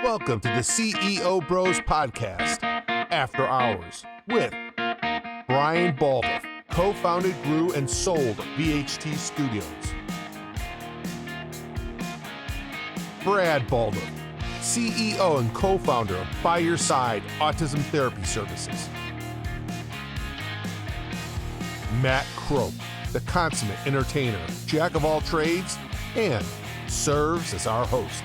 Welcome to the CEO Bros Podcast, After Hours, with Brian Baldoff, co-founded, grew, and sold VHT Studios. Brad Baldoff, CEO and co-founder of By Your Side Autism Therapy Services. Matt Crope, the consummate entertainer, jack of all trades, and serves as our host.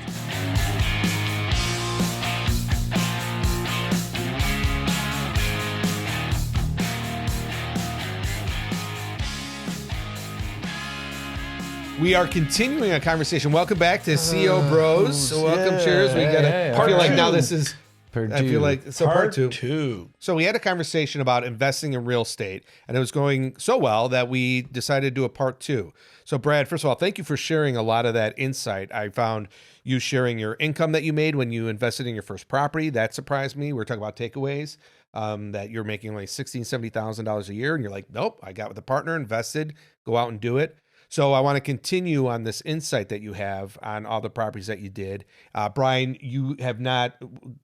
We are continuing a conversation. Welcome back to CEO Bros. So welcome, cheers. We got I feel like now this is part two. So we had a conversation about investing in real estate, and it was going so well that we decided to do a part two. So Brad, first of all, thank you for sharing a lot of that insight. I found you sharing your income that you made when you invested in your first property. That surprised me. We're talking about takeaways, that you're making like $60,000, $70,000 a year. And you're like, nope, I got with a partner, invested, go out and do it. So I want to continue on this insight that you have on all the properties that you did. Brian, you have not,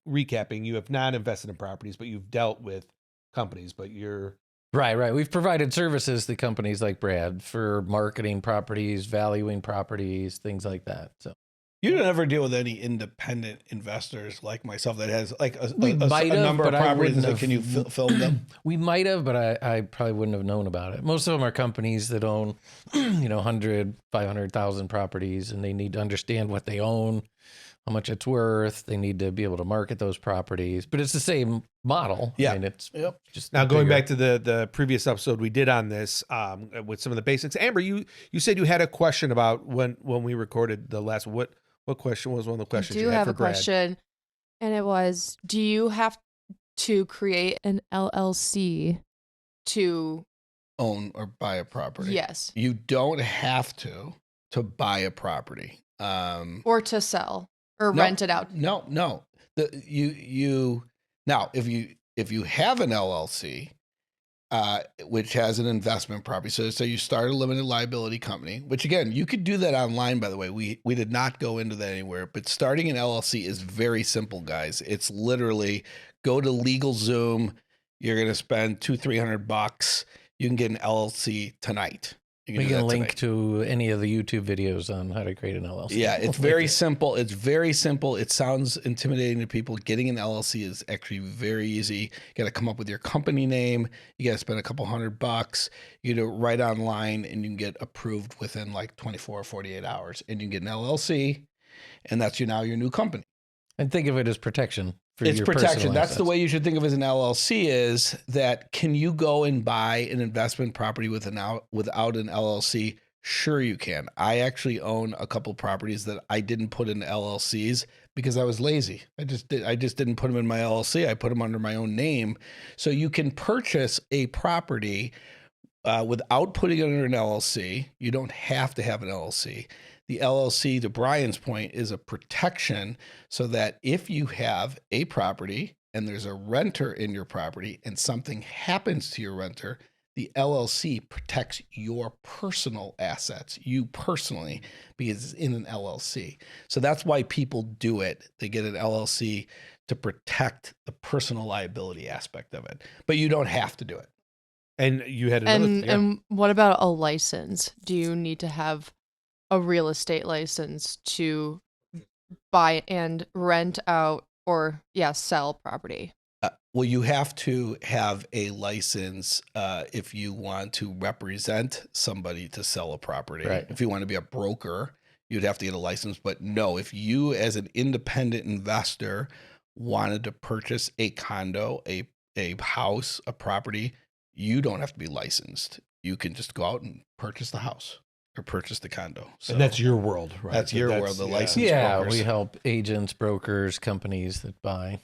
recapping, you have not invested in properties, but you've dealt with companies, but you're... Right. We've provided services to companies like Brad for marketing properties, valuing properties, things like that. So you don't ever deal with any independent investors like myself that has like a number of but properties. So can you film them? We might have, but I probably wouldn't have known about it. Most of them are companies that own, 100, 500,000 properties, and they need to understand what they own, how much it's worth. They need to be able to market those properties, but it's the same model. Yeah. I mean, it's just now going back to the previous episode we did on this, with some of the basics. Amber, you said you had a question about when we recorded the last, what question was one of the questions you had for Brad? I do have a question, and it was, do you have to create an LLC to own or buy a property? Yes. You don't have to buy a property. Or to sell or rent it out. No. Now, if you have an LLC, which has an investment property. So you start a limited liability company, which again, you could do that online, by the way. We did not go into that anywhere, but starting an LLC is very simple, guys. It's literally go to LegalZoom. You're going to spend $200-$300. You can get an LLC tonight. We can link to any of the YouTube videos on how to create an LLC. Yeah, it's very simple. It's very simple. It sounds intimidating to people. Getting an LLC is actually very easy. You got to come up with your company name. You got to spend a couple $100. You do it right online, and you can get approved within like 24 or 48 hours. And you can get an LLC, and that's now your new company. And think of it as protection. It's protection. That's the way you should think of it as an LLC, is that can you go and buy an investment property without an LLC? Sure you can. I actually own a couple properties that I didn't put in LLCs because I was lazy. I just didn't put them in my LLC. I put them under my own name. So you can purchase a property without putting it under an LLC. You don't have to have an LLC. The LLC, to Brian's point, is a protection so that if you have a property and there's a renter in your property and something happens to your renter, the LLC protects your personal assets, you personally, because it's in an LLC. So that's why people do it. They get an LLC to protect the personal liability aspect of it, but you don't have to do it. And you had another And what about a license? Do you need to have a real estate license to buy and rent out or sell property? Well, you have to have a license if you want to represent somebody to sell a property. Right. If you want to be a broker, you'd have to get a license. But no, if you as an independent investor wanted to purchase a condo, a house, a property, you don't have to be licensed. You can just go out and purchase the house or purchase the condo. So and that's your world, right? That's your world, the licensed brokers. We help agents, brokers, companies that buy.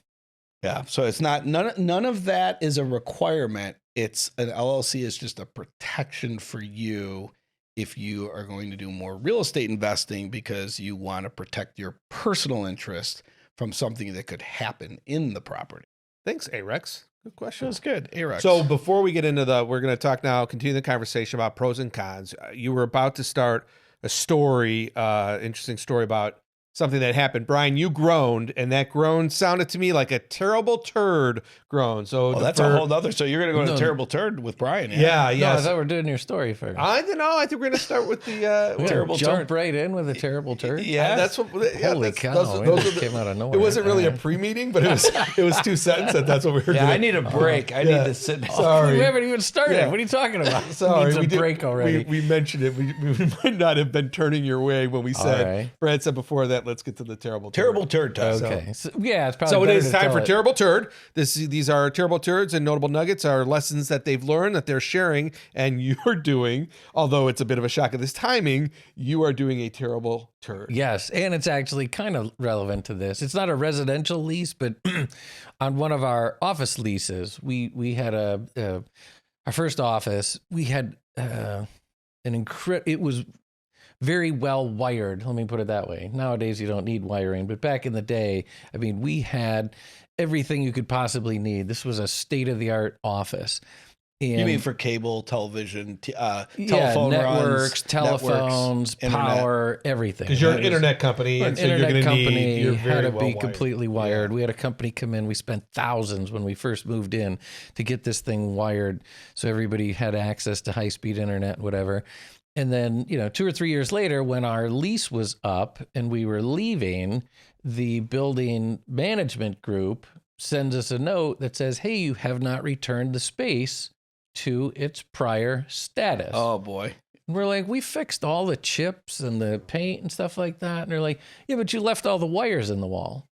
Yeah, so it's not, none of that is a requirement. It's an LLC is just a protection for you if you are going to do more real estate investing because you want to protect your personal interest from something that could happen in the property. Thanks, A-Rex. Good question. That's good. A-Rex. So before we get into we're going to talk now, continue the conversation about pros and cons. You were about to start a story, interesting story about something that happened. Brian, you groaned, and that groan sounded to me like a terrible turd groan. So that's a whole other. So you're going to go to terrible turd with Brian. Yeah, yeah. No, I thought we're doing your story first. I don't know. I think we're going to start with the terrible turd. Jump right in with a terrible turd. Yeah, that's what. Yeah, holy cow! Those came out of nowhere. It wasn't really a pre-meeting, but it was 2 sentences. That's what we were doing. I need a break. I need to sit. Sorry, we haven't even started. Yeah. What are you talking about? Sorry, we did break already. We mentioned it. We might not have been turning your way when we said. Right. Brad said before that. Let's get to the terrible turd time. Okay. So, yeah, it's probably. So it is time for terrible turd. These are terrible turds and notable nuggets are lessons that they've learned that they're sharing, and you're doing. Although it's a bit of a shock at this timing, you are doing a terrible turd. Yes, and it's actually kind of relevant to this. It's not a residential lease, but on one of our office leases, we had our first office. We had it was very well wired. Let me put it that way. Nowadays, you don't need wiring, but back in the day, I mean, we had everything you could possibly need. This was a state-of-the-art office. You mean for cable, television, telephone networks, telephones, power, everything. Because you're an internet company, and so you're going to need. You're very had to be wired. Completely wired. Yeah. We had a company come in. We spent thousands when we first moved in to get this thing wired, so everybody had access to high-speed internet, whatever. And then, 2 or 3 years later, when our lease was up and we were leaving, the building management group sends us a note that says, "Hey, you have not returned the space to its prior status." Oh boy. And we're like, we fixed all the chips and the paint and stuff like that. And they're like, yeah, but you left all the wires in the wall.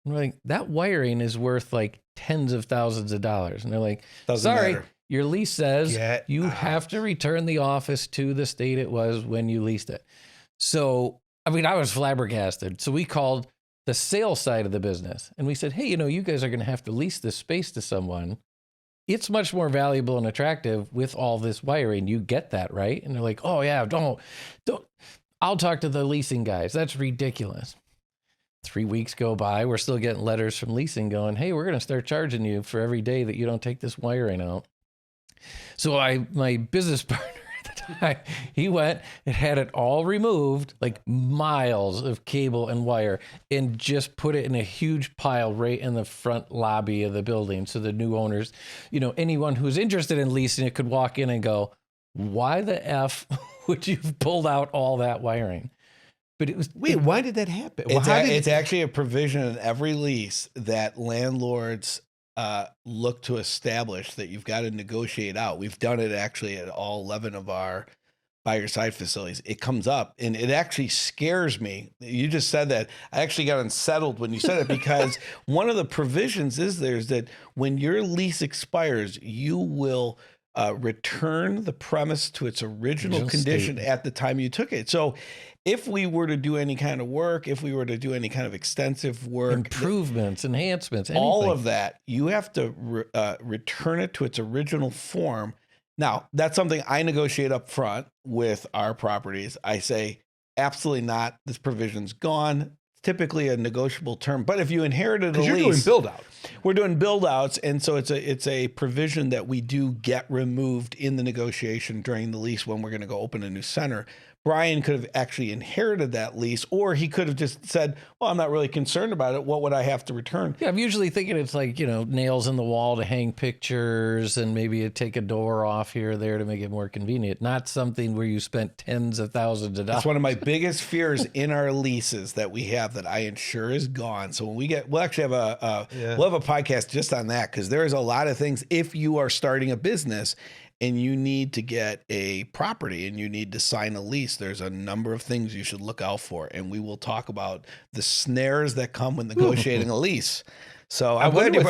And we're like, that wiring is worth like tens of thousands of dollars. And they're like, sorry, your lease says you have to return the office to the state it was when you leased it. So, I mean, I was flabbergasted. So we called the sales side of the business and we said, hey, you guys are going to have to lease this space to someone. It's much more valuable and attractive with all this wiring. You get that, right? And they're like, oh yeah, don't. I'll talk to the leasing guys. That's ridiculous. 3 weeks go by. We're still getting letters from leasing going, hey, we're going to start charging you for every day that you don't take this wiring out. So my business partner at the time, he went and had it all removed, like miles of cable and wire, and just put it in a huge pile right in the front lobby of the building. So the new owners, anyone who's interested in leasing it could walk in and go, why the F would you have pulled out all that wiring? But it was... Wait, why did that happen? It's actually a provision in every lease that landlords look to establish that you've got to negotiate out. We've done it actually at all 11 of our buy your side facilities. It comes up and it actually scares me. You just said that. I actually got unsettled when you said it because one of the provisions is that when your lease expires, you will return the premise to its original condition at the time you took it. So if we were to do any kind of work, if we were to do any kind of extensive work, improvements, enhancements, anything. All of that, you have to return it to its original form. Now, that's something I negotiate up front with our properties. I say, absolutely not. This provision's gone. It's typically a negotiable term. But if you inherited a lease, you're doing build out. We're doing build outs. And so it's a provision that we do get removed in the negotiation during the lease when we're going to go open a new center. Brian could have actually inherited that lease, or he could have just said, well, I'm not really concerned about it. What would I have to return? Yeah, I'm usually thinking it's like, nails in the wall to hang pictures and maybe take a door off here or there to make it more convenient. Not something where you spent tens of thousands of dollars. That's one of my biggest fears in our leases that we have that I insure is gone. So when we'll actually have we'll have a podcast just on that because there is a lot of things if you are starting a business and you need to get a property and you need to sign a lease, there's a number of things you should look out for. And we will talk about the snares that come with negotiating a lease. So I wonder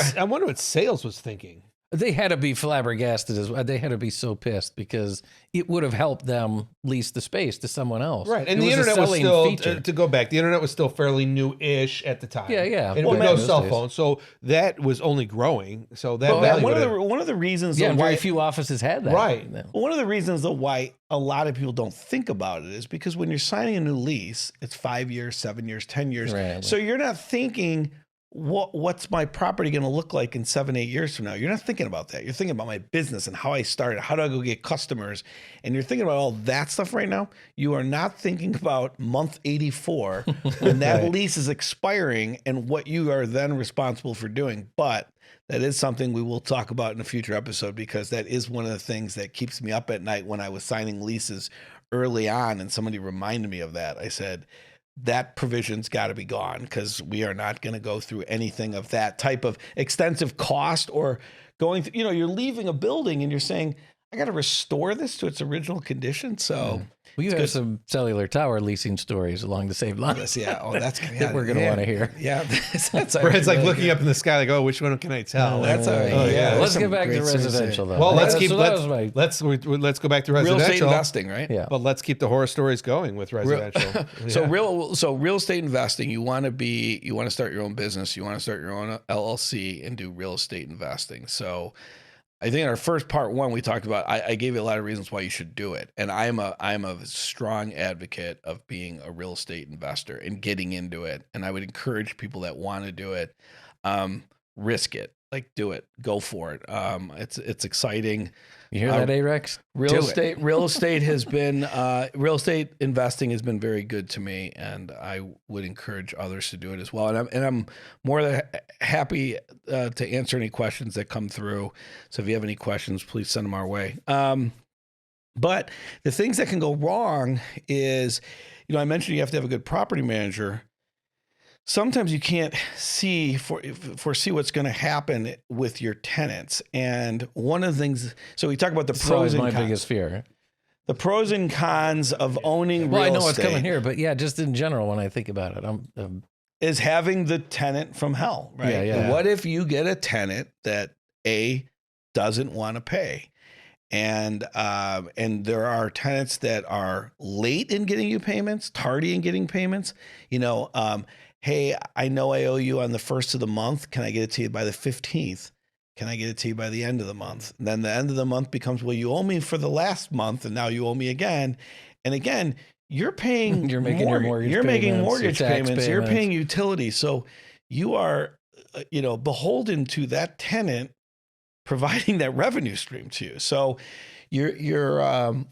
what sales was thinking. They had to be flabbergasted as well. They had to be so pissed because it would have helped them lease the space to someone else. Right. And the internet was still, to go back, the internet was still fairly new-ish at the time. Yeah. And with no cell phone. So that was only growing. So that one of the reasons why very few offices had that. Right. One of the reasons why a lot of people don't think about it is because when you're signing a new lease, it's 5 years, 7 years, 10 years. Right. So you're not thinking, what's my property going to look like in 7-8 years from now? You're not thinking about that. You're thinking about my business and how I started. How do I go get customers? And you're thinking about all that stuff right now. You are not thinking about month 84 when that Right. lease is expiring and what you are then responsible for doing. But that is something we will talk about in a future episode, because that is one of the things that keeps me up at night when I was signing leases early on. And somebody reminded me of that. I said, that provision's got to be gone, because we are not going to go through anything of that type of extensive cost, or going through, you're leaving a building and you're saying, I got to restore this to its original condition. So Well, you have some cellular tower leasing stories along the same lines. yeah. Oh, that's that we're going to want to hear. Yeah. That's Brad's like looking up in the sky, like, oh, which one can I tell? That's all right. Oh, yeah. Let's There's get back to some great residential, though. Well, let's That let's go back to real estate residential. investing, right? Yeah. But let's keep the horror stories going with residential. So real estate investing, you want to start your own business, you want to start your own LLC and do real estate investing. So I think in our first part one, we talked about, I gave you a lot of reasons why you should do it. And I'm a strong advocate of being a real estate investor and getting into it. And I would encourage people that want to do it, risk it, like do it, go for it. It's exciting. You hear that, A-Rex? Real estate has been, real estate investing has been very good to me, and I would encourage others to do it as well. And I'm more than happy to answer any questions that come through. So if you have any questions, please send them our way. But the things that can go wrong is, I mentioned you have to have a good property manager. Sometimes you can't foresee what's going to happen with your tenants. And one of the things, so we talk about the pros and cons. My biggest fear. The pros and cons of owning real estate. Well, I know what's coming here, but yeah, just in general, when I think about it, is having the tenant from hell, right? Yeah. What if you get a tenant that doesn't want to pay? And there are tenants that are late in getting you payments, tardy in getting payments, hey, I know I owe you on the 1st of the month. Can I get it to you by the 15th? Can I get it to you by the end of the month? And then the end of the month becomes, well, you owe me for the last month, and now you owe me again. And again, you're paying, you're making your mortgage you're payments, making mortgage your tax payments, you're paying utilities. So you are, beholden to that tenant providing that revenue stream to you. So you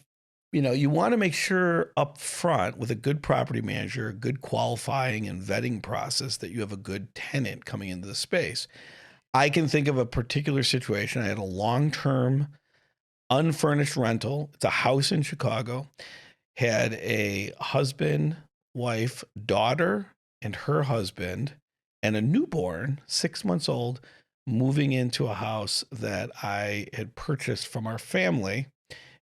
want to make sure up front with a good property manager, a good qualifying and vetting process, that you have a good tenant coming into the space. I can think of a particular situation. I had a long-term unfurnished rental. It's a house in Chicago. Had a husband, wife, daughter, and her husband, and a newborn, 6 months old, moving into a house that I had purchased from our family.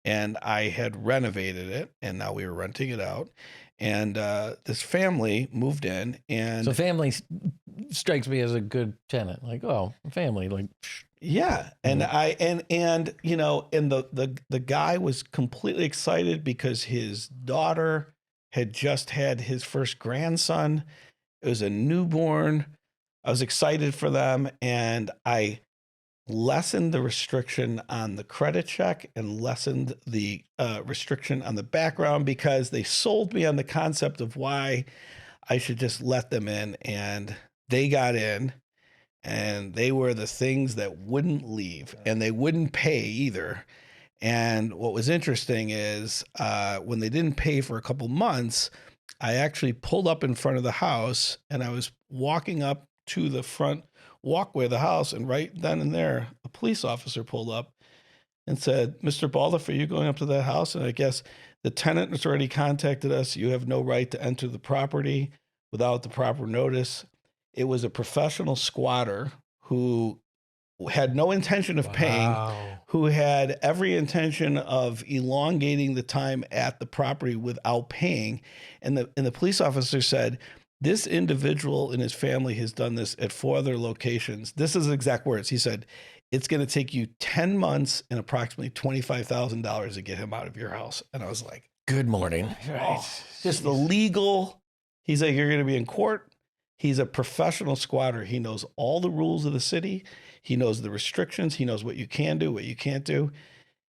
And I had renovated it, and now we were renting it out. And this family moved in, and so family strikes me as a good tenant. Like, oh, family, like, yeah. And the guy was completely excited because his daughter had just had his first grandson. It was a newborn. I was excited for them, and I lessened the restriction on the credit check and lessened the restriction on the background, because they sold me on the concept of why I should just let them in. And they got in, and they were the things that wouldn't leave, and they wouldn't pay either. And what was interesting is when they didn't pay for a couple months, I actually pulled up in front of the house, and I was walking up to the front walkway of the house, and right then and there, a police officer pulled up and said, "Mr. Baldoff, are you going up to that house?" And I guess the tenant has already contacted us. You have no right to enter the property without the proper notice. It was a professional squatter who had no intention of paying, who had every intention of elongating the time at the property without paying. And the police officer said, this individual and his family has done this at 4 other locations. This is exact words. He said, it's going to take you 10 months and approximately $25,000 to get him out of your house. And I was like, good morning. Oh, just the legal. He's like, you're going to be in court. He's a professional squatter. He knows all the rules of the city. He knows the restrictions. He knows what you can do, what you can't do.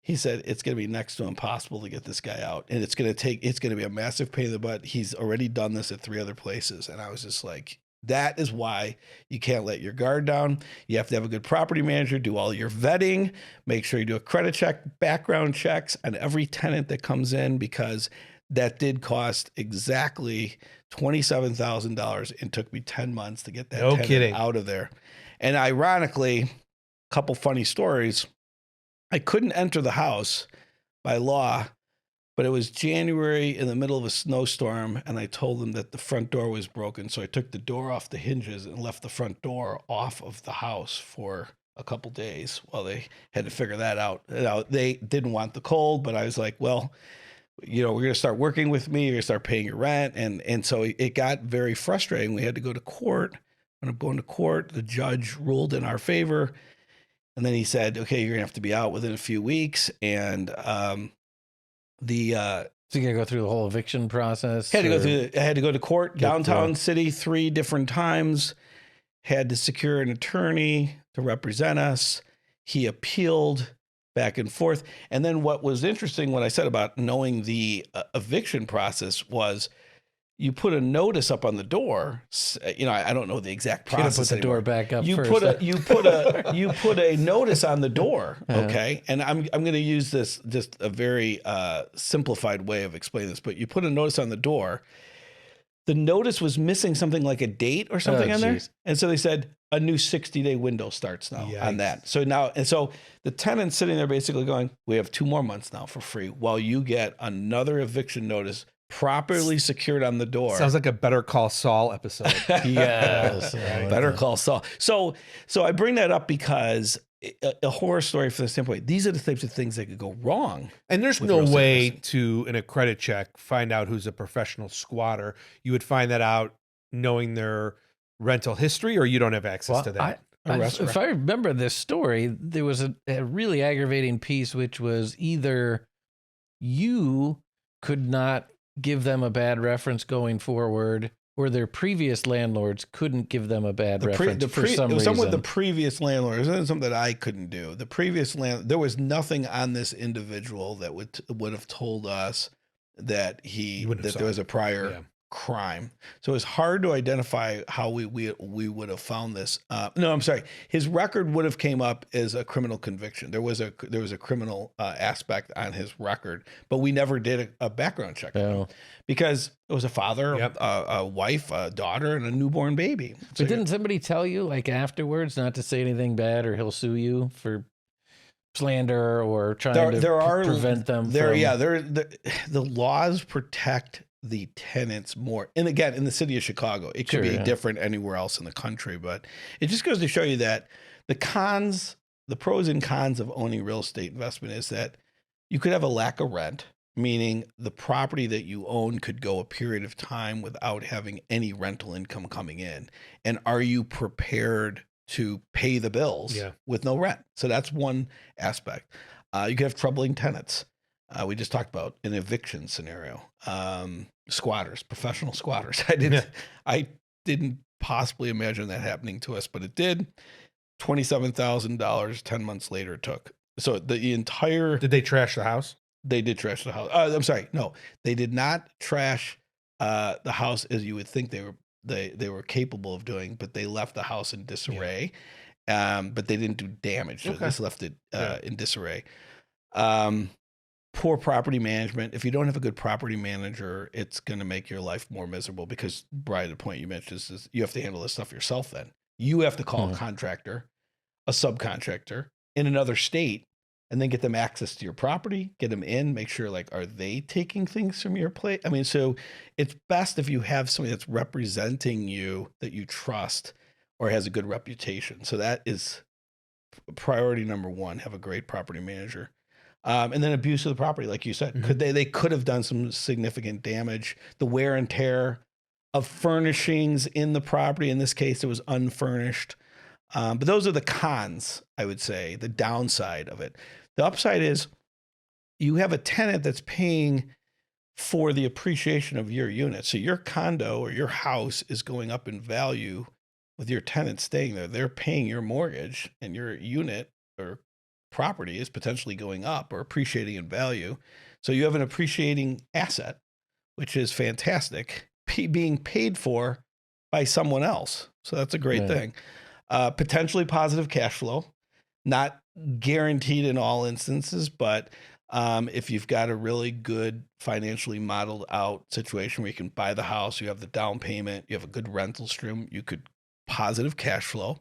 He said, it's going to be next to impossible to get this guy out. And it's going to be a massive pain in the butt. He's already done this at 3 other places. And I was just like, That is why you can't let your guard down. You have to have a good property manager, do all your vetting, make sure you do a credit check, background checks on every tenant that comes in, because that did cost exactly $27,000 and took me 10 months to get that tenant out of there. And ironically, a couple funny stories. I couldn't enter the house by law, but it was January in the middle of a snowstorm, and I told them that the front door was broken. So I took the door off the hinges and left the front door off of the house for a couple days while they had to figure that out. They didn't want the cold, but I was like, well, we're going to start working with me. You're going to start paying your rent. And so it got very frustrating. We had to go to court. When I'm going to court, the judge ruled in our favor. And then he said, okay, you're going to have to be out within a few weeks. And so you got to go through the whole eviction process? I had to go to court, downtown city, 3 different times. Had to secure an attorney to represent us. He appealed back and forth. And then what was interesting, what I said about knowing the eviction process, was you put a notice up on the door. I don't know the exact process. You put the door back up. You put a notice on the door. Okay. And I'm going to use this, just a very simplified way of explaining this, but you put a notice on the door. The notice was missing something like a date or something on there. And so they said a new 60-day window starts now on that. So the tenant's sitting there basically going, we have 2 more months now for free while you get another eviction notice properly secured on the door. Sounds like a Better Call Saul episode. Yes. Better Call Saul. So I bring that up because a horror story from the standpoint, these are the types of things that could go wrong. And there's no way to, in a credit check, find out who's a professional squatter. You would find that out knowing their rental history, or you don't have access to that. If I remember this story, there was a really aggravating piece, which was either you could not give them a bad reference going forward, or their previous landlords couldn't give them a bad reference for some reason. Some with the previous landlord, it wasn't something that I couldn't do. The previous there was nothing on this individual that would have told us that there was a prior crime. So it's hard to identify how we would have found this. No, I'm sorry. His record would have came up as a criminal conviction. There was a criminal aspect on his record, but we never did a background check on him because it was a father, a wife, a daughter, and a newborn baby. So but didn't somebody tell you, like, afterwards not to say anything bad or he'll sue you for slander or trying to prevent them? The laws protect the tenants more. And again, in the city of Chicago, it could be different anywhere else in the country, but it just goes to show you that the pros and cons of owning real estate investment is that you could have a lack of rent, meaning the property that you own could go a period of time without having any rental income coming in. And are you prepared to pay the bills with no rent? So that's one aspect. You could have troubling tenants. We just talked about an eviction scenario. Squatters, professional squatters. I didn't possibly imagine that happening to us, but it did. $27,000, 10 months later it took. So the entire... Did they trash the house? They did trash the house. I'm sorry. No, they did not trash the house as you would think they were capable of doing, but they left the house in disarray. But they didn't do damage. They just left it in disarray. Poor property management. If you don't have a good property manager, it's going to make your life more miserable because, Brian, the point you mentioned is you have to handle this stuff yourself then. You have to call a contractor, a subcontractor in another state, and then get them access to your property, get them in, make sure, like, are they taking things from your plate? I mean, so it's best if you have somebody that's representing you that you trust or has a good reputation. So that is priority number 1, have a great property manager. And then abuse of the property, like you said, they could have done some significant damage. The wear and tear of furnishings in the property. In this case, it was unfurnished. But those are the cons, I would say, the downside of it. The upside is you have a tenant that's paying for the appreciation of your unit. So your condo or your house is going up in value with your tenant staying there. They're paying your mortgage, and your unit or property is potentially going up or appreciating in value. So you have an appreciating asset, which is fantastic, being paid for by someone else. So that's a great thing. Potentially positive cash flow, not guaranteed in all instances, but if you've got a really good financially modeled out situation where you can buy the house, you have the down payment, you have a good rental stream, you could positive cash flow.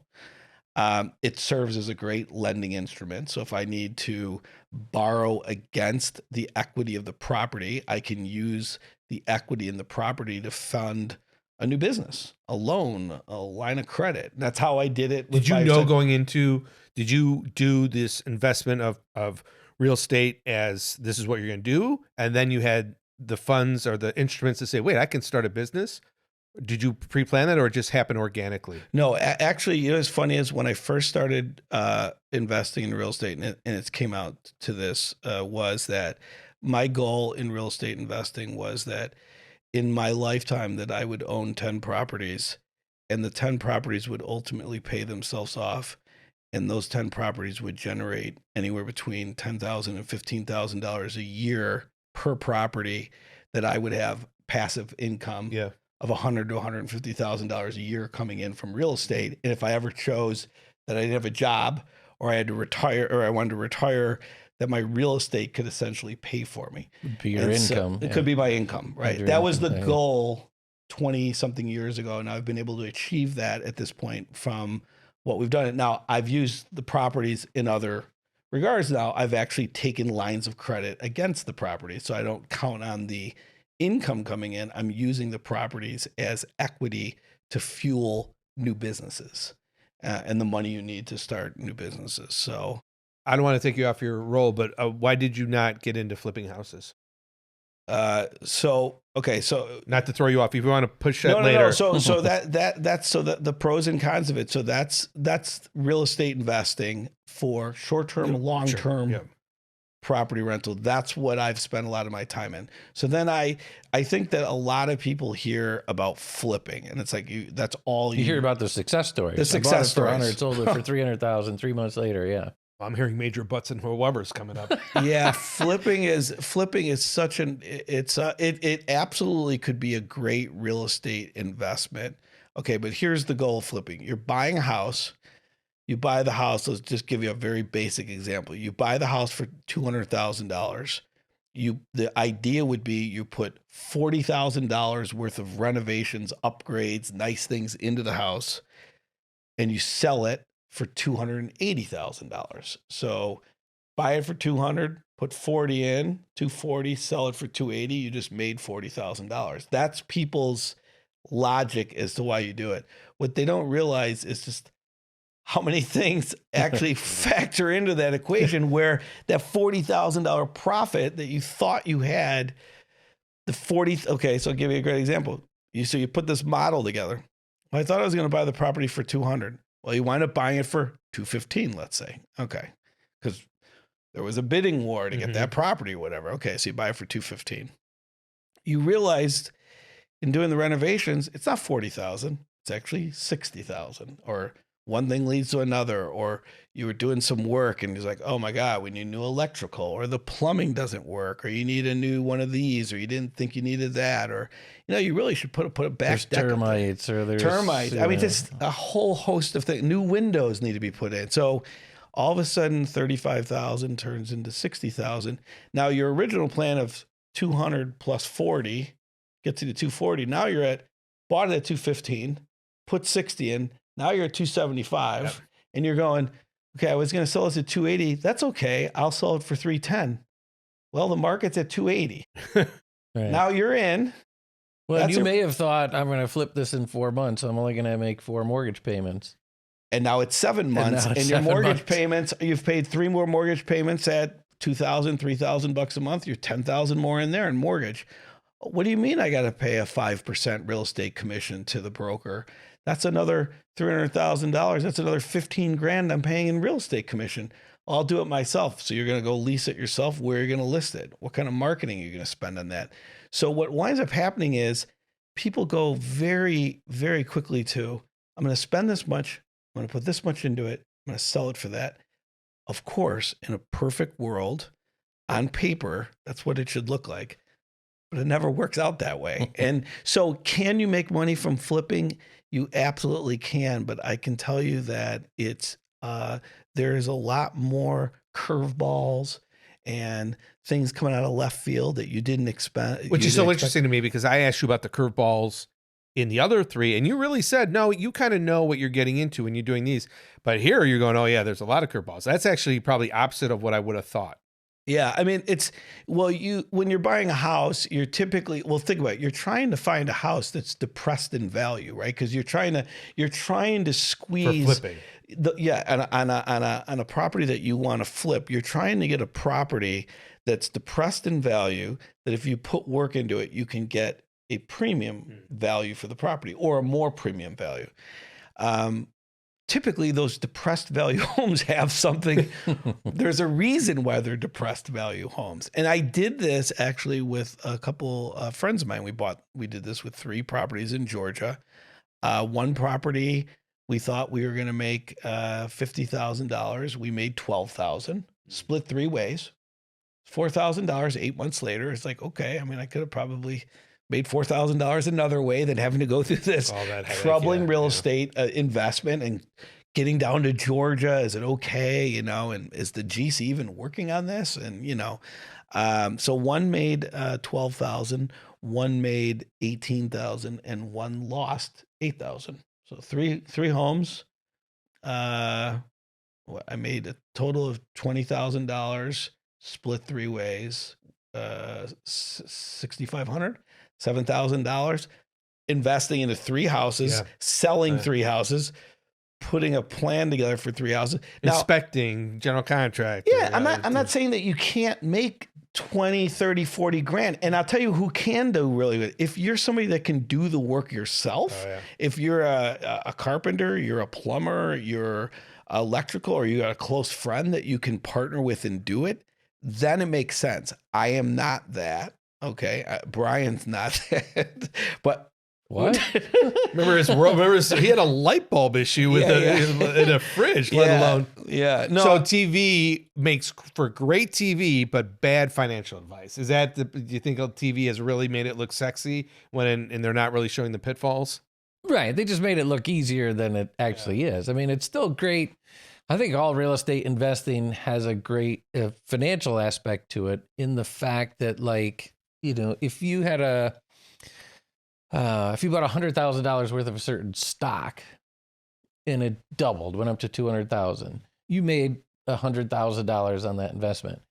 It serves as a great lending instrument. So if I need to borrow against the equity of the property, I can use the equity in the property to fund a new business, a loan, a line of credit. That's how I did it. Did you did you do this investment of real estate as this is what you're going to do? And then you had the funds or the instruments to say, wait, I can start a business. Did you pre-plan that or it just happened organically? No, actually, you know, what's funny is when I first started investing in real estate, and it came out to this, was that my goal in real estate investing was that in my lifetime that I would own 10 properties, and the 10 properties would ultimately pay themselves off. And those 10 properties would generate anywhere between $10,000 and $15,000 a year per property, that I would have passive income of $100,000 to $150,000 a year coming in from real estate. And if I ever chose that I didn't have a job, or I had to retire, or I wanted to retire, that my real estate could essentially pay for me. It'd be your income. It could be my income, right? That was the goal 20 something years ago. And I've been able to achieve that at this point from what we've done. Now, I've used the properties in other regards. Now, I've actually taken lines of credit against the property, so I don't count on the income coming in. I'm using the properties as equity to fuel new businesses and the money you need to start new businesses. So I don't want to take you off your role, but why did you not get into flipping houses? So not to throw you off, if you want to push that later. No. So that's the pros and cons of it. So that's real estate investing for short-term, long-term property rental. That's what I've spent a lot of my time in. So then I think that a lot of people hear about flipping, and it's like that's all you hear about the success stories. The success stories. 100, sold it for 300,000 3 months later. Yeah. I'm hearing major butts and Weber's coming up. Yeah, flipping is such it absolutely could be a great real estate investment. Okay, but here's the goal of flipping. You're buying a house. You buy the house. Let's just give you a very basic example. You buy the house for $200,000. The idea would be you put $40,000 worth of renovations, upgrades, nice things into the house, and you sell it for $280,000. So buy it for $200,000, put $40,000 in, $240,000, sell it for $280,000. You just made $40,000. That's people's logic as to why you do it. What they don't realize is just how many things actually factor into that equation, where that $40,000 profit that you thought you had, okay, so I'll give you a great example. So you put this model together. Well, I thought I was going to buy the property for $200,000. Well, you wind up buying it for $215,000, let's say. Okay. Because there was a bidding war to get that property, whatever. Okay. So you buy it for $215,000. You realized in doing the renovations, it's not $40,000. It's actually $60,000, or one thing leads to another, or you were doing some work and it's like, oh my God, we need new electrical, or the plumbing doesn't work, or you need a new one of these, or you didn't think you needed that, or, you really should put a back there's deck. Termites, or there's termites. I mean, just a whole host of things. New windows need to be put in. So all of a sudden, $35,000 turns into $60,000. Now your original plan of $200,000 plus $40,000 gets you to $240,000. Now you're bought it at $215,000, put $60,000 in. Now you're at $275,000, and you're going, okay, I was going to sell this at $280,000. That's okay. I'll sell it for $310,000. Well, the market's at $280,000. Right. Now you're in. Well, you may have thought, I'm going to flip this in 4 months. I'm only going to make 4 mortgage payments. And now it's 7 months. And your mortgage payments, you've paid 3 more mortgage payments at $2,000, $3,000 a month. You're $10,000 more in there in mortgage. What do you mean I got to pay a 5% real estate commission to the broker? That's another $300,000. That's another $15,000 I'm paying in real estate commission. I'll do it myself. So you're going to go lease it yourself. Where are you going to list it? What kind of marketing are you going to spend on that? So what winds up happening is people go very, very quickly to, I'm going to spend this much. I'm going to put this much into it. I'm going to sell it for that. Of course, in a perfect world, on paper, that's what it should look like. But it never works out that way. And so can you make money from flipping? You absolutely can, but I can tell you that it's there is a lot more curveballs and things coming out of left field that you didn't expect. Which is so interesting to me because I asked you about the curveballs in the other three, and you really said, no, you kind of know what you're getting into when you're doing these. But here you're going, oh, yeah, there's a lot of curveballs. That's actually probably opposite of what I would have thought. Yeah, I mean, when you're buying a house, you're typically, think about it. You're trying to find a house that's depressed in value, right? Because you're trying to squeeze for flipping. On a property that you want to flip. You're trying to get a property that's depressed in value, that if you put work into it, you can get a premium value for the property or a more premium value. Typically, those depressed value homes have something. There's a reason why they're depressed value homes. And I did this actually with a couple friends of mine. We did this with 3 properties in Georgia. One property, we thought we were going to make $50,000. We made $12,000, split 3 ways, $4,000. 8 months later, it's like, okay. I mean, I could have probably made $4,000 another way than having to go through this troubling real estate investment and getting down to Georgia. Is it okay? And is the GC even working on this? And, so one made 12,000, one made 18,000, and one lost 8,000. So three homes. I made a total of $20,000, split 3 ways, $6,500. $7,000, investing into 3 houses, selling 3 houses, putting a plan together for 3 houses. Now, inspecting, general contract. Yeah, I'm not saying that you can't make 20, 30, 40 grand. And I'll tell you who can do really good. If you're somebody that can do the work yourself, if you're a carpenter, you're a plumber, you're electrical, or you got a close friend that you can partner with and do it, then it makes sense. I am not that. Okay, Brian's not that, but what? Remember he had a light bulb issue with in a fridge, let alone. Yeah, no. So TV makes for great TV, but bad financial advice. Is that do you think TV has really made it look sexy and they're not really showing the pitfalls? Right, they just made it look easier than it actually is. I mean, it's still great. I think all real estate investing has a great financial aspect to it in the fact that, like, if you had if you bought $100,000 worth of a certain stock and it doubled, went up to 200,000, you made $100,000 on that investment.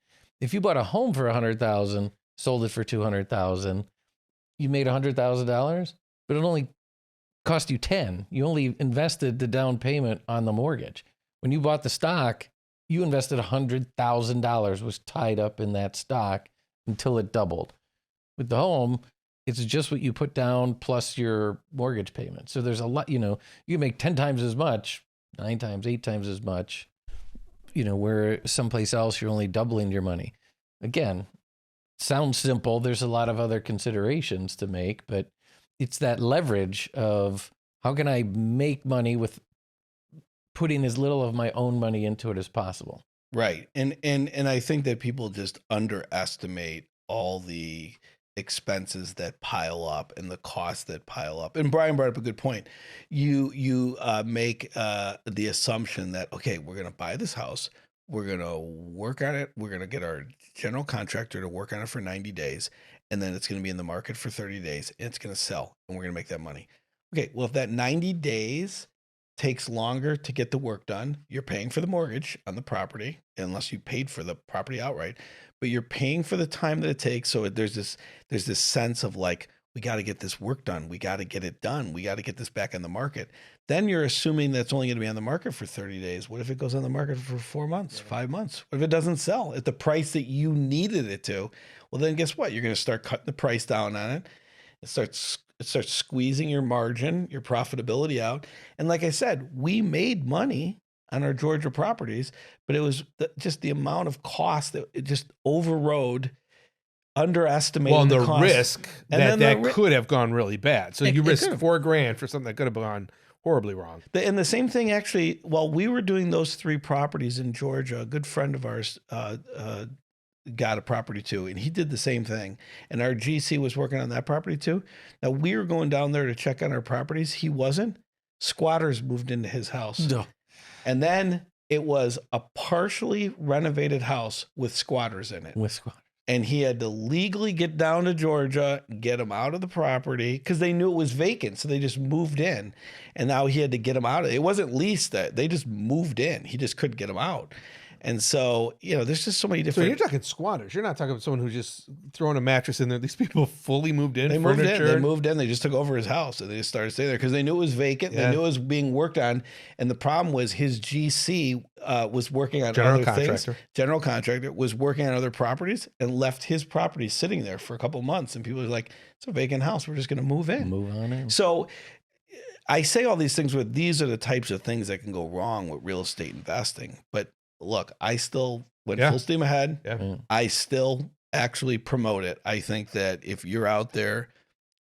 If you bought a home for 100,000, sold it for 200,000, you made $100,000, but it only cost you 10. You only invested the down payment on the mortgage. When you bought the stock, you invested $100,000 was tied up in that stock until it doubled. With the home, it's just what you put down plus your mortgage payment. So there's a lot, you can make 10 times as much, 9 times, 8 times as much, where someplace else you're only doubling your money. Again, sounds simple. There's a lot of other considerations to make, but it's that leverage of how can I make money with putting as little of my own money into it as possible. Right. And I think that people just underestimate all the expenses that pile up and the costs that pile up. And Brian brought up a good point. You make the assumption that, okay, we're going to buy this house. We're going to work on it. We're going to get our general contractor to work on it for 90 days. And then it's going to be in the market for 30 days. And it's going to sell. And we're going to make that money. Okay, well, if that 90 days takes longer to get the work done, you're paying for the mortgage on the property, unless you paid for the property outright. But you're paying for the time that it takes. So there's this sense of like, we got to get this work done. We got to get it done. We got to get this back on the market. Then you're assuming that's only going to be on the market for 30 days. What if it goes on the market for 4 months, 5 months? What if it doesn't sell at the price that you needed it to? Well, then guess what? You're going to start cutting the price down on it. It starts squeezing your margin, your profitability out. And like I said, we made money on our Georgia properties, but it was just the amount of cost that it just overrode, underestimated the cost. Risk that could have gone really bad. So you risked $4,000 for something that could have gone horribly wrong. And the same thing, actually, while we were doing those 3 properties in Georgia, a good friend of ours got a property too, and he did the same thing. And our GC was working on that property too. Now we were going down there to check on our properties. He wasn't. Squatters moved into his house. No. And then it was a partially renovated house with squatters in it. With squatters. And he had to legally get down to Georgia, get them out of the property because they knew it was vacant. So they just moved in. And now he had to get them out of it. It wasn't leased. They just moved in. He just couldn't get them out. And so, there's just so many different. So you're talking squatters. You're not talking about someone who's just throwing a mattress in there. These people fully moved in. They moved in. They just took over his house and they just started staying there because they knew it was vacant. Yeah. They knew it was being worked on. And the problem was his GC was working on other things. General contractor was working on other properties and left his property sitting there for a couple of months. And people were like, it's a vacant house. We're just going to move in. Move on in. So I say all these things with these are the types of things that can go wrong with real estate investing. But look, I still went full steam ahead. Yeah. I still actually promote it. I think that if you're out there,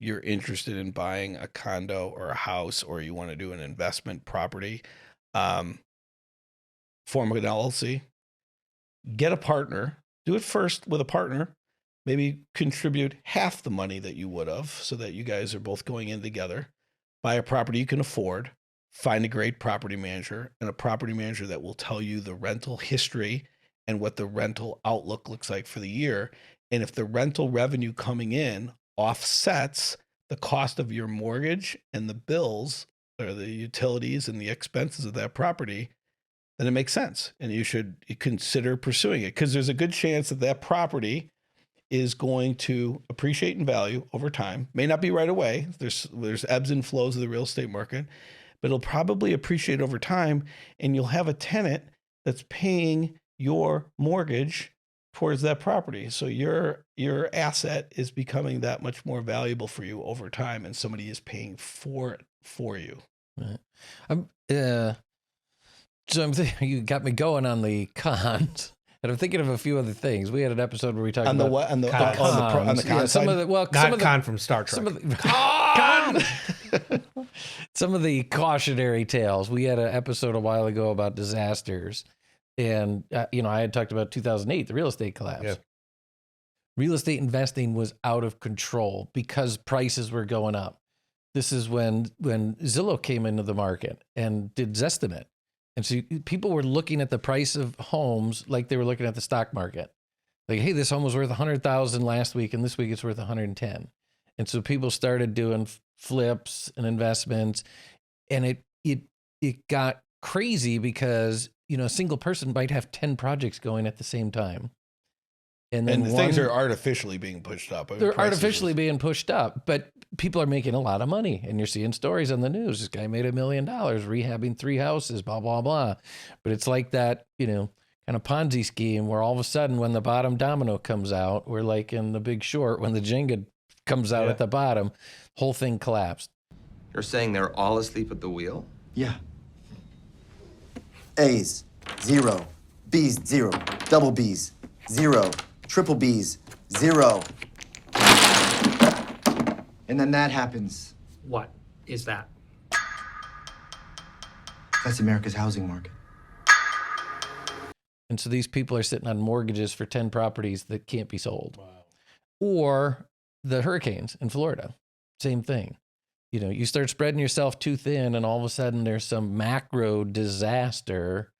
you're interested in buying a condo or a house, or you want to do an investment property, form an LLC, get a partner, do it first with a partner, maybe contribute half the money that you would have so that you guys are both going in together, buy a property you can afford. Find a great property manager and a property manager that will tell you the rental history and what the rental outlook looks like for the year. And if the rental revenue coming in offsets the cost of your mortgage and the bills or the utilities and the expenses of that property, then it makes sense. And you should consider pursuing it because there's a good chance that that property is going to appreciate in value over time. May not be right away. There's ebbs and flows of the real estate market. But it'll probably appreciate over time, and you'll have a tenant that's paying your mortgage towards that property. So your asset is becoming that much more valuable for you over time, and somebody is paying for it for you. Right. So you got me going on the cons. And I'm thinking of a few other things. We had an episode where we talked about on the con side. Some of the con from Star Trek. Some of the cautionary tales. We had an episode a while ago about disasters, and I had talked about 2008, the real estate collapse. Yeah. Real estate investing was out of control because prices were going up. This is when Zillow came into the market and did Zestimate. And so people were looking at the price of homes like they were looking at the stock market. Like, hey, this home was worth $100,000 last week, and this week it's worth $110,000. And so people started doing flips and investments, and it got crazy because a single person might have 10 projects going at the same time. And then things are artificially being pushed up. They're artificially being pushed up, but people are making a lot of money. And you're seeing stories on the news. This guy made $1 million rehabbing 3 houses, blah, blah, blah. But it's like that, kind of Ponzi scheme where all of a sudden when the bottom domino comes out, we're like in The Big Short, when the Jenga comes out at the bottom, whole thing collapsed. You're saying they're all asleep at the wheel? Yeah. A's, 0. B's, 0. Double B's, 0. Triple B's, 0. And then that happens. What is that? That's America's housing market. And so these people are sitting on mortgages for 10 properties that can't be sold. Wow. Or the hurricanes in Florida, same thing. You start spreading yourself too thin and all of a sudden there's some macro disaster.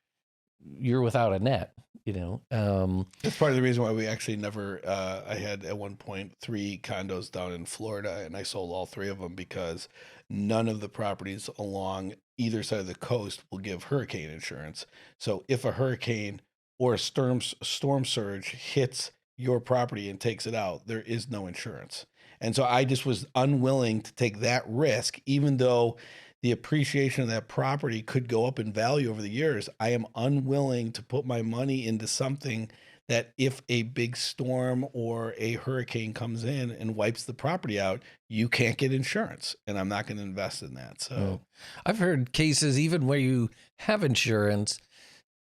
You're without a net. That's part of the reason why we actually never, I had at one point 3 condos down in Florida and I sold all 3 of them because none of the properties along either side of the coast will give hurricane insurance. So if a hurricane or a storm surge hits your property and takes it out, there is no insurance. And so I just was unwilling to take that risk, even though the appreciation of that property could go up in value over the years. I am unwilling to put my money into something that if a big storm or a hurricane comes in and wipes the property out, you can't get insurance. And I'm not going to invest in that. So I've heard cases even where you have insurance,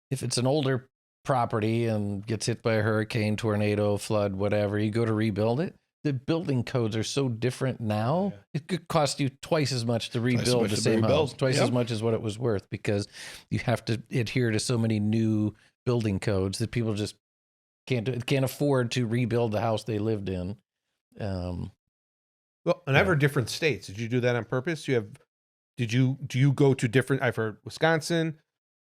if it's an older property and gets hit by a hurricane, tornado, flood, whatever, you go to rebuild it. The building codes are so different now. Yeah. It could cost you twice as much to rebuild the same house, twice as much as what it was worth, because you have to adhere to so many new building codes that people just can't afford to rebuild the house they lived in. Well, and I've heard different states. Did you do that on purpose? You have do you go to different? I've heard Wisconsin,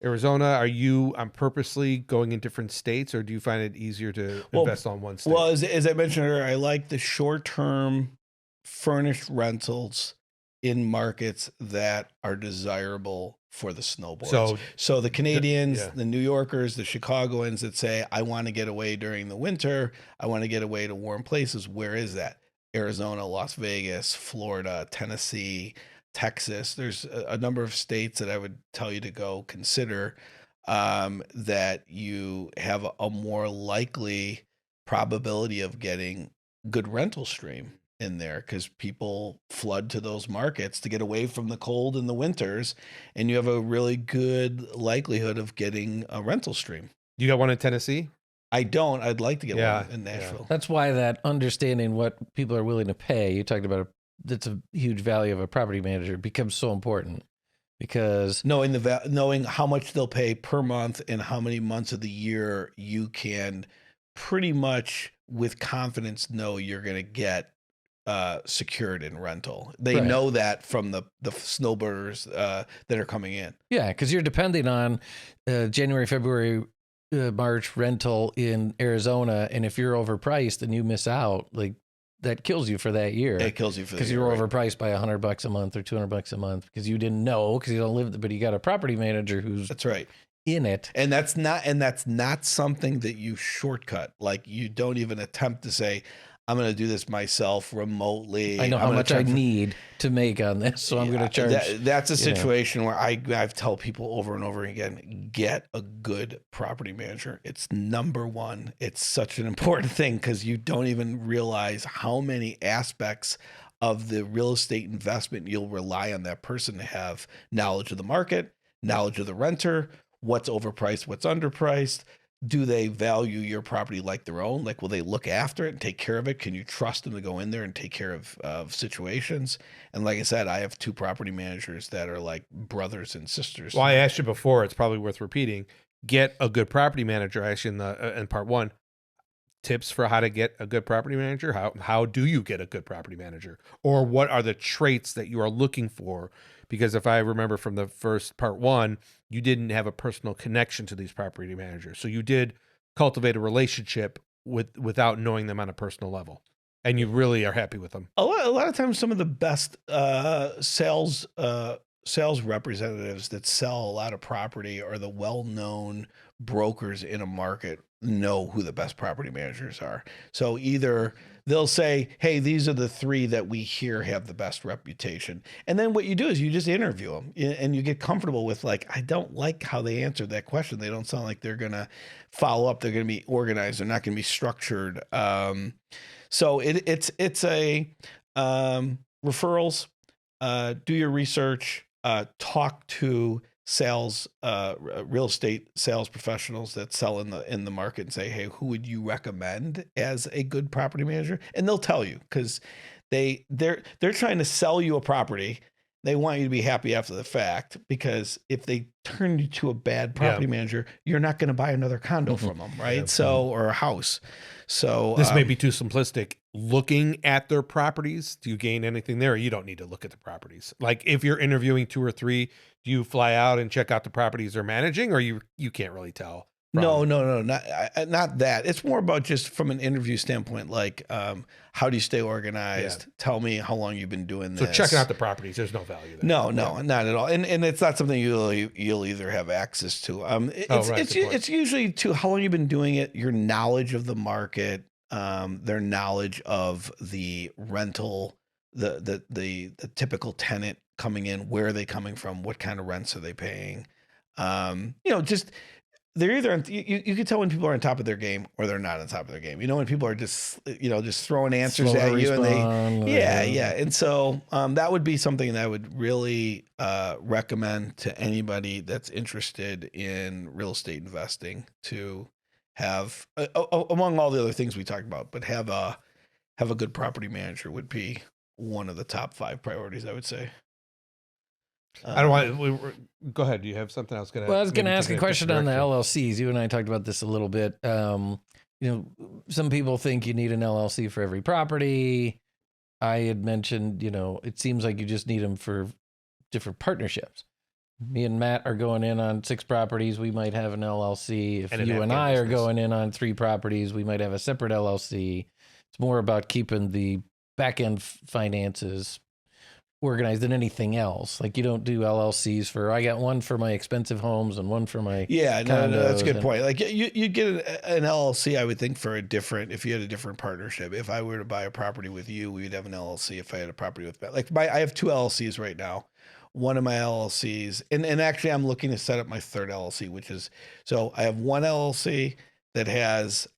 Arizona. Are you purposely going in different states, or do you find it easier to invest on one state? Well, as I mentioned earlier, I like the short-term furnished rentals in markets that are desirable for the snowboards. So the Canadians, the New Yorkers, the Chicagoans that say, I want to get away during the winter, I want to get away to warm places. Where is that? Arizona, Las Vegas, Florida, Tennessee, Texas. There's a number of states that I would tell you to go consider that you have a more likely probability of getting good rental stream in there, because people flood to those markets to get away from the cold in the winters, and you have a really good likelihood of getting a rental stream. You got one in Tennessee? I don't. I'd like to get one in Nashville. Yeah. That's why that understanding what people are willing to pay, you talked about that's a huge value of a property manager, becomes so important, because knowing how much they'll pay per month and how many months of the year you can pretty much with confidence know you're going to get secured in rental. They know that from the snowbirders that are coming in. Yeah, because you're depending on January, February, March rental in Arizona, and if you're overpriced and you miss out, like that kills you for that year. It kills you for because you're overpriced by $100 a month or $200 a month because you didn't know, because you don't live, but you got a property manager who's in it, and that's not something that you shortcut. Like, you don't even attempt to say, I'm going to do this myself remotely. I know how much I need to make on this, so I'm going to charge. That's a situation where I've tell people over and over again, get a good property manager. It's number one. It's such an important thing, because you don't even realize how many aspects of the real estate investment you'll rely on that person to have knowledge of the market, knowledge of the renter, what's overpriced, what's underpriced. Do they value your property like their own? Like, will they look after it and take care of it? Can you trust them to go in there and take care of situations? And like I said, I have 2 property managers that are like brothers and sisters. Well, I asked you before, it's probably worth repeating. Get a good property manager. I asked you in part 1, tips for how to get a good property manager. How do you get a good property manager? Or what are the traits that you are looking for? Because if I remember from the first part 1, you didn't have a personal connection to these property managers. So you did cultivate a relationship without knowing them on a personal level. And you really are happy with them. A lot of times, some of the best sales representatives that sell a lot of property are the well-known brokers in a market know who the best property managers are. So either they'll say, hey, these are the 3 that we hear have the best reputation. And then what you do is you just interview them and you get comfortable with, like, I don't like how they answered that question. They don't sound like they're going to follow up. They're going to be organized. They're not going to be structured. So it's referrals, do your research, talk to real estate sales professionals that sell in the market and say, hey, who would you recommend as a good property manager? And they'll tell you, because they're trying to sell you a property. They want you to be happy after the fact, because if they turn you to a bad property manager, you're not going to buy another condo from them, right? Yeah. So, or a house. So this may be too simplistic. Looking at their properties, do you gain anything there? Or you don't need to look at the properties. Like, if you're interviewing 2 or 3, do you fly out and check out the properties they're managing, or you can't really tell? No, not that. It's more about just from an interview standpoint, like, how do you stay organized? Yeah. Tell me how long you've been doing this. So checking out the properties, there's no value there. No, not at all. And it's not something you'll either have access to. It's usually to how long you've been doing it, your knowledge of the market, their knowledge of the rental, the typical tenant coming in, where are they coming from, what kind of rents are they paying? Just they're either you can tell when people are on top of their game or they're not on top of their game. When people are just throwing answers at you, and and so that would be something that I would really recommend to anybody that's interested in real estate investing, to have among all the other things we talked about, but have a good property manager would be one of the top 5 priorities, I would say. I don't want. Go ahead. Do you have something else? I was going to ask a question on the LLCs. You and I talked about this a little bit. Some people think you need an LLC for every property. I had mentioned, it seems like you just need them for different partnerships. Me and Matt are going in on 6 properties. We might have an LLC. If you and I are going in on 3 properties, we might have a separate LLC. It's more about keeping the back end finances organized than anything else. Like you don't do LLCs for, I got one for my expensive homes and one for my no, that's a good point. Like you get an LLC, I would think if you had a different partnership. If I were to buy a property with you, we would have an LLC. If I had a property with I have 2 LLCs right now. One of my LLCs, and actually I'm looking to set up my 3rd LLC, which is, so I have one LLC that has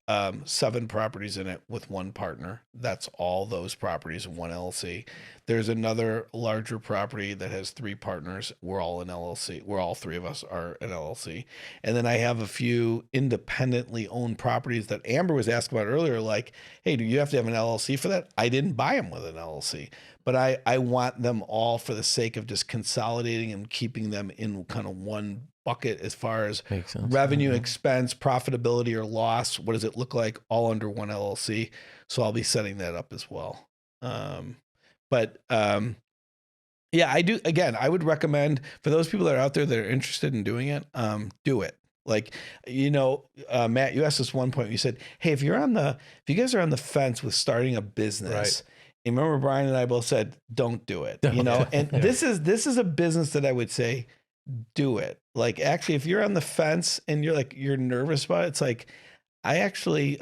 7 properties in it with one partner. That's all those properties in one LLC. There's another larger property that has 3 partners. We're all an LLC. We're all 3 of us are an LLC. And then I have a few independently owned properties that Amber was asking about earlier, like, hey, do you have to have an LLC for that? I didn't buy them with an LLC, but I want them all for the sake of just consolidating and keeping them in kind of one bucket as far as revenue, expense, profitability, or loss. What does it look like all under one LLC? So I'll be setting that up as well. Yeah, I do. Again, I would recommend for those people that are out there that are interested in doing it, do it. Like, Matt, you asked us one point, you said, hey, if you guys are on the fence with starting a business, right. And remember Brian and I both said, don't do it, and yeah. This is a business that I would say, do it. Like, actually, if you're on the fence and you're nervous about it, it's like, I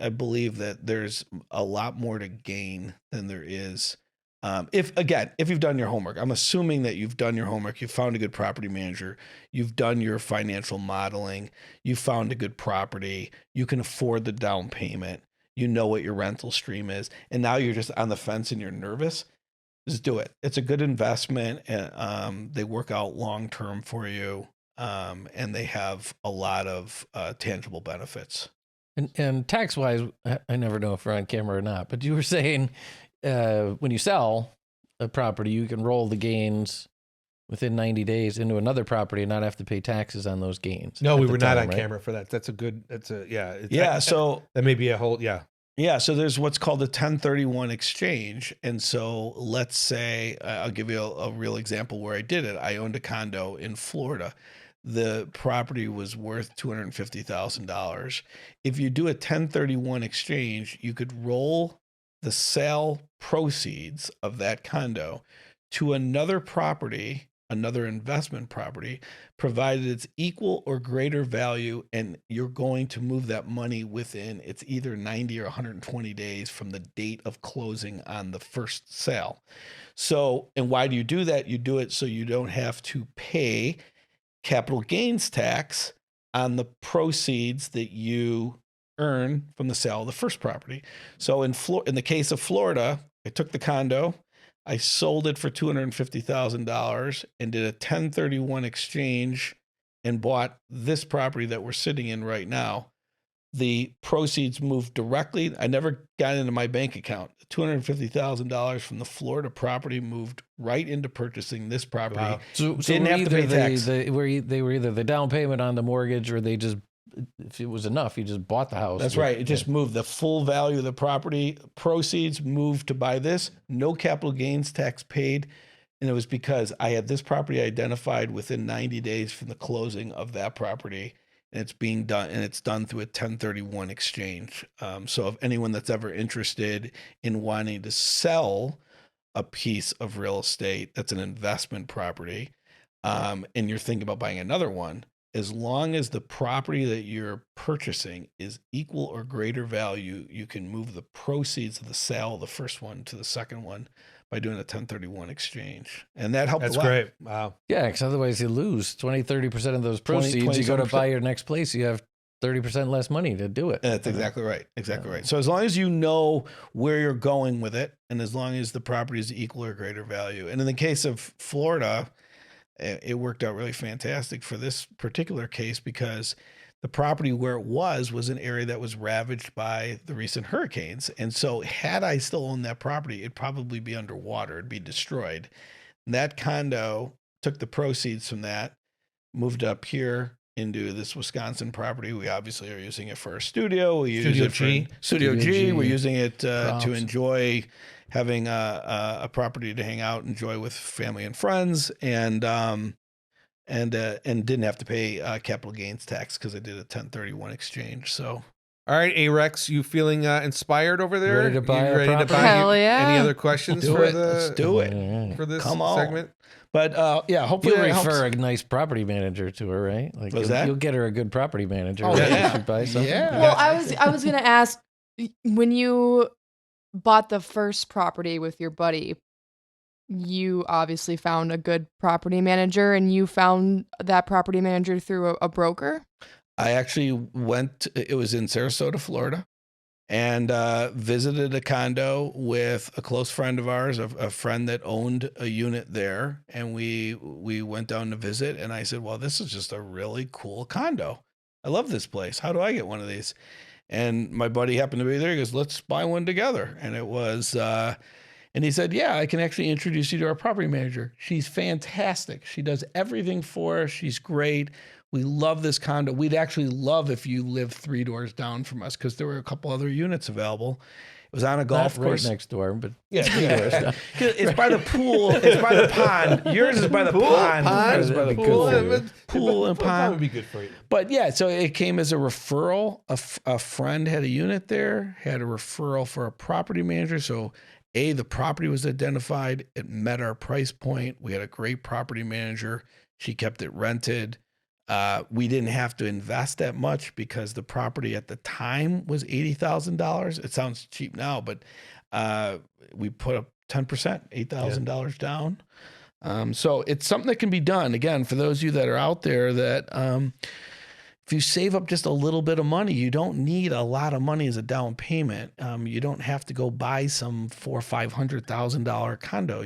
believe that there's a lot more to gain than there is. If you've done your homework. I'm assuming that you've done your homework, you've found a good property manager, you've done your financial modeling, you found a good property, you can afford the down payment, you know what your rental stream is, and now you're just on the fence and you're nervous. Just do it. It's a good investment, and they work out long term for you, and they have a lot of tangible benefits. And tax wise, I never know if we're on camera or not, but you were saying when you sell a property, you can roll the gains within 90 days into another property and not have to pay taxes on those gains. No, we were not on camera for that. So that may be a whole, Yeah, so there's what's called a 1031 exchange. And so let's say, I'll give you a real example where I did it. I owned a condo in Florida. The property was worth $250,000. If you do a 1031 exchange, you could roll the sale proceeds of that condo to another property, another investment property, provided it's equal or greater value, and you're going to move that money within, it's either 90 or 120 days from the date of closing on the first sale. So, and why do you do that? You do it so you don't have to pay capital gains tax on the proceeds that you earn from the sale of the first property. So in the case of Florida, I took the condo, I sold it for $250,000 and did a 1031 exchange and bought this property that we're sitting in right now. The proceeds moved directly. I never got into my bank account. $250,000 from the Florida property moved right into purchasing this property. Wow. So didn't have to pay tax. They were either the down payment on the mortgage, or they just, if it was enough, you just bought the house. That's right. It just moved the full value of the property. Proceeds moved to buy this. No capital gains tax paid. And it was because I had this property identified within 90 days from the closing of that property. And it's being done, and it's done through a 1031 exchange. So if anyone that's ever interested in wanting to sell a piece of real estate that's an investment property, and you're thinking about buying another one, as long as the property that you're purchasing is equal or greater value, you can move the proceeds of the sale of the first one to the second one by doing a 1031 exchange. And that helped a lot. That's great. Wow. Yeah, because otherwise you lose 30% of those proceeds. You go to buy your next place, you have 30% less money to do it. That's exactly right. Exactly right. So as long as you know where you're going with it, and as long as the property is equal or greater value. And in the case of Florida, it worked out really fantastic for this particular case, because the property where it was an area that was ravaged by the recent hurricanes. And so had I still owned that property, it'd probably be underwater, it'd be destroyed. And that condo took the proceeds from that, moved up here, into this Wisconsin property. We obviously are using it for our studio. We use Studio it G. for Studio G. We're using it Props. to enjoy having a property to hang out, enjoy with family and friends, and didn't have to pay capital gains tax because I did a 1031 exchange. So. All right, A-Rex, you feeling inspired over there? Ready to buy You a ready to property? buy? Hell yeah. Any other questions Do for it. Let's do it. for this Come on. segment? But hopefully You'll that helps. refer a nice property manager to her, right? Like What's that? You'll get her a good property manager. Oh, right? yeah. She'd buy something. Yeah. Well, I was gonna ask, when you bought the first property with your buddy, you obviously found a good property manager, and you found that property manager through a broker. I actually went, it was in Sarasota, Florida, and visited a condo with a close friend of ours, a friend that owned a unit there. And we went down to visit, and I said, well, this is just a really cool condo. I love this place. How do I get one of these? And my buddy happened to be there. He goes, let's buy one together. And it was, and he said, yeah, I can actually introduce you to our property manager. She's fantastic. She does everything for us. She's great. We love this condo. We'd actually love if you lived 3 doors down from us because there were a couple other units available. It was on a golf Not course. right next door, but It's by the pool. It's by the pond. Yours is by the pond. Yours is by the pool. Pool and That pond. would be good for you. But yeah, so it came as a referral. A friend had a unit there, had a referral for a property manager. So the property was identified. It met our price point. We had a great property manager. She kept it rented. We didn't have to invest that much because the property at the time was $80,000. It sounds cheap now, but we put up 10%, $8,000 down. So it's something that can be done. Again, for those of you that are out there that if you save up just a little bit of money, you don't need a lot of money as a down payment. You don't have to go buy some $400,000 or $500,000 condo.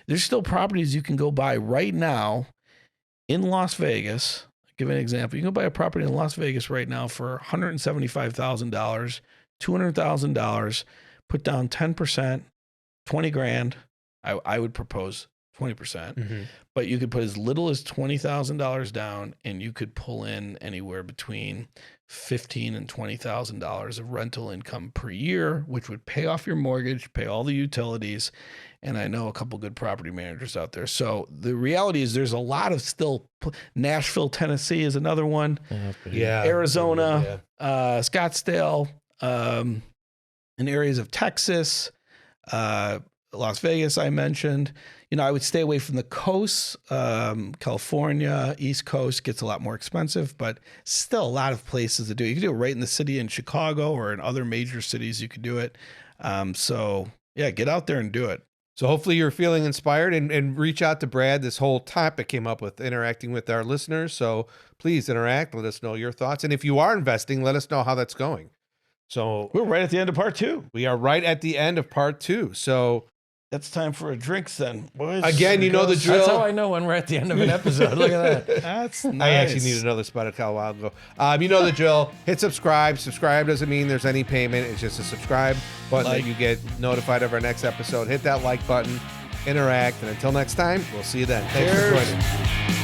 There's still properties you can go buy right now in Las Vegas. I'll give an example. You can go buy a property in Las Vegas right now for $175,000, $200,000, put down 10%, 20 grand. I would propose 20%, but you could put as little as $20,000 down, and you could pull in anywhere between $15,000 and $20,000 of rental income per year, which would pay off your mortgage, pay all the utilities. And I know a couple good property managers out there. So the reality is there's a lot of still. Nashville, Tennessee is another one. Yeah. Arizona, Scottsdale, in areas of Texas, Las Vegas, I mentioned. I would stay away from the coast. California, East Coast gets a lot more expensive, but still a lot of places to do it. You can do it right in the city in Chicago or in other major cities. You could do it. So yeah, get out there and do it. So hopefully you're feeling inspired and reach out to Brad. This whole topic came up with interacting with our listeners. So please interact. Let us know your thoughts. And if you are investing, let us know how that's going. So we're right at the end of part 2. We are right at the end of part 2. So that's time for a drinks then, boys. Again, you know the drill. That's how I know when we're at the end of an episode. Look at that. That's nice. I actually need another spot a while ago. You know the drill. Hit subscribe. Subscribe doesn't mean there's any payment. It's just a subscribe button that you get notified of our next episode. Hit that like button. Interact. And until next time, we'll see you then. Thanks for joining.